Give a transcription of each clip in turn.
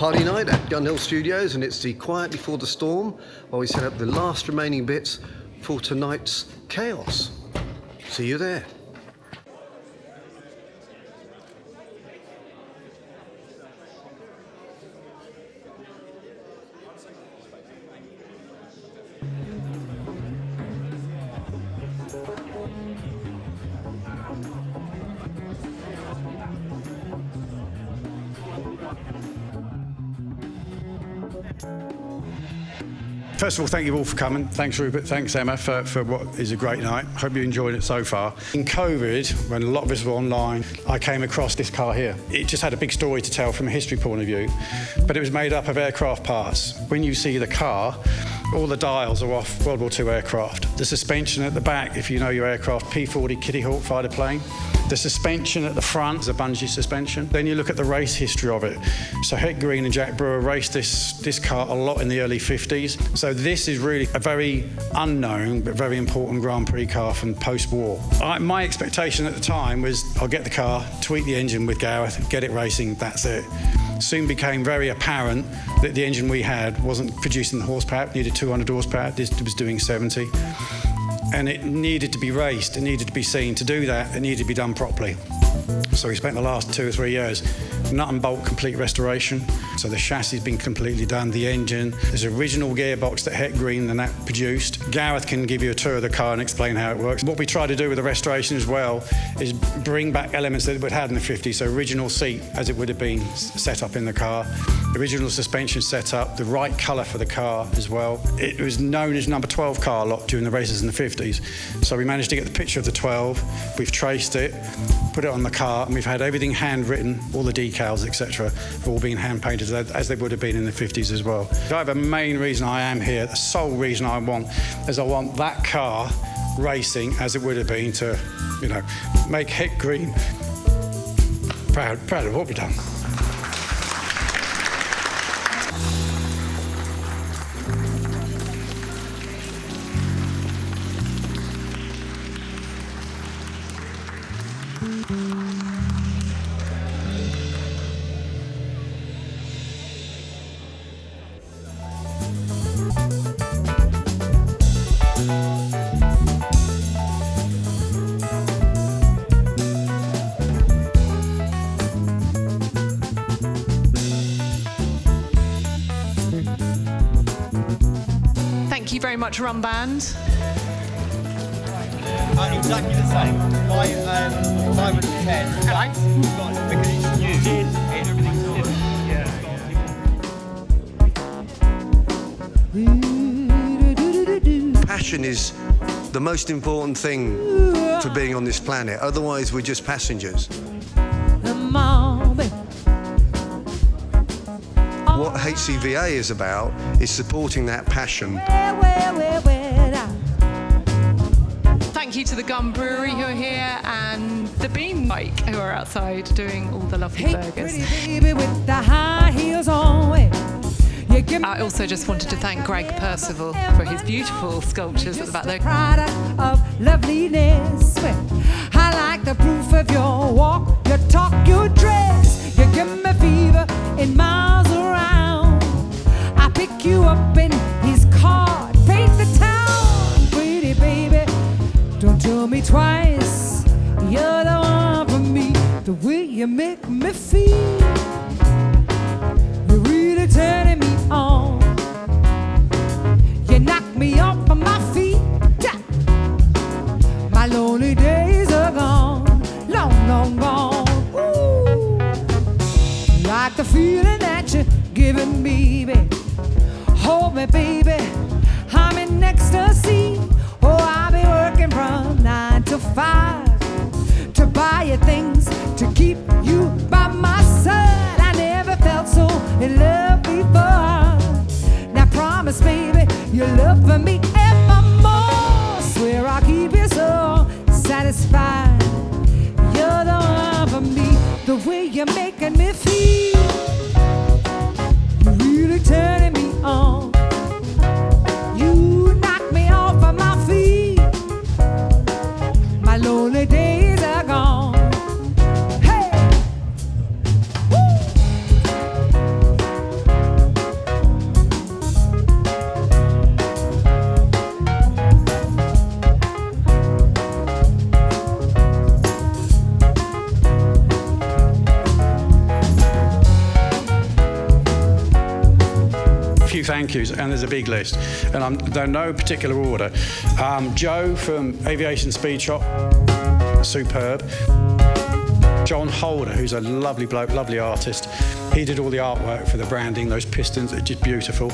Party night at GunHillStudios, and it's the quiet before the storm while we set up the last remaining bits for tonight's chaos. See you there. First of all, thank you all for coming. Thanks, Rupert. Thanks, Emma, for what is a great night. Hope you enjoyed it so far. In COVID, when a lot of us were online, I came across this car here. It just had a big story to tell from a history point of view, but it was made up of aircraft parts. When you see the car, all the dials are off World War II aircraft. The suspension at the back, if you know your aircraft, P-40 Kitty Hawk fighter plane. The suspension at the front is a bungee suspension. Then you look at the race history of it. So Het Green and Jack Brewer raced this car a lot in the early 50s. So this is really a very unknown but very important Grand Prix car from post-war. My expectation at the time was I'll get the car, tweak the engine with Gareth, get it racing, that's it. Soon became very apparent that the engine we had wasn't producing the horsepower, it needed 200 horsepower, this was doing 70. And it needed to be raced, it needed to be seen. To do that, it needed to be done properly. So we spent the last 2 or 3 years nut and bolt complete restoration. So the chassis has been completely done, the engine, there's an original gearbox that Het Green and that produced. Gareth can give you a tour of the car and explain how it works. What we try to do with the restoration as well is bring back elements that it would have had in the 50s. So original seat as it would have been set up in the car, original suspension set up, the right colour for the car as well. It was known as number 12 car lot during the races in the 50s. So we managed to get the picture of the 12, we've traced it, put it on the car, and we've had everything handwritten, all the decals, etc., have all been hand painted as they would have been in the 50s as well. I have a main reason I am here, the sole reason I want that car racing as it would have been to, you know, make Het Green proud of what we've done. Thank you very much, Rum Band. Exactly the same. 5 out of 10. Because it's new. Everything's different. Passion is the most important thing for being on this planet. Otherwise, we're just passengers. What HCVA is about is supporting that passion. Thank you to the Gun Brewery who are here and the Bean Bike who are outside doing all the lovely burgers. I also just wanted to thank Greg Percival for his beautiful sculptures at the back there. Product of loveliness. I like the proof of your walk, your talk, your dress. You give me fever in miles around. I pick you up in his car, paint the town. Pretty baby, don't tell me twice. You're the one for me. The way you make me feel, you're really turning me on. You knock me off of my feet. My lonely days are gone, long, long gone. Ooh. Like the feeling that you're giving me, baby. Hold me, baby, I'm in ecstasy. Oh, I'll be working from 9 to 5 to buy you things to keep you by my side. I never felt so in love before. Now promise, baby, your love for me evermore. Swear I'll keep you so satisfied. You're the one for me. The way you're making me feel, you're really turning me on. You knock me off of my feet. My lonely days are gone. Hey! Woo! few thank yous, and there's a big list, and they're no particular order. Joe from Aviation Speed Shop, superb. John Holder, who's a lovely bloke, lovely artist. He did all the artwork for the branding, those pistons, are just beautiful.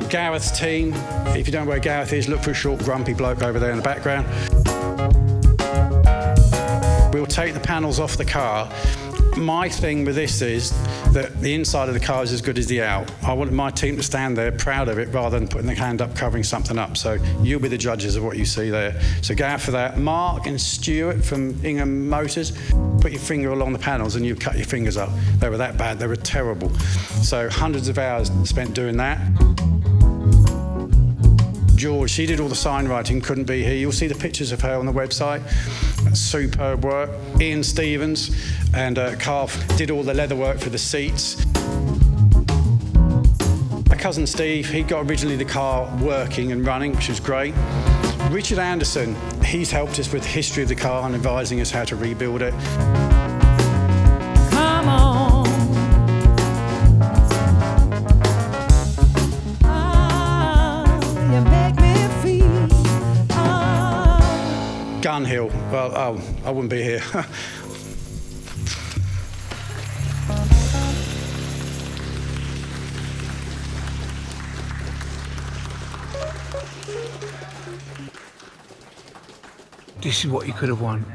Gareth's team, if you don't know where Gareth is, look for a short, grumpy bloke over there in the background. We'll take the panels off the car. My thing with this is that the inside of the car is as good as the out. I want my team to stand there proud of it rather than putting their hand up covering something up. So you'll be the judges of what you see there. So go out for that. Mark and Stuart from Ingham Motors, put your finger along the panels and you cut your fingers up. They were that bad, they were terrible. So hundreds of hours spent doing that. George, she did all the sign writing, couldn't be here. You'll see the pictures of her on the website. Superb work. Ian Stevens and Carl did all the leather work for the seats. My cousin Steve, he got originally the car working and running, which was great. Richard Anderson, he's helped us with the history of the car and advising us how to rebuild it. Come on. You make me feel. GunHill, well, oh, I wouldn't be here. This is what you could have won.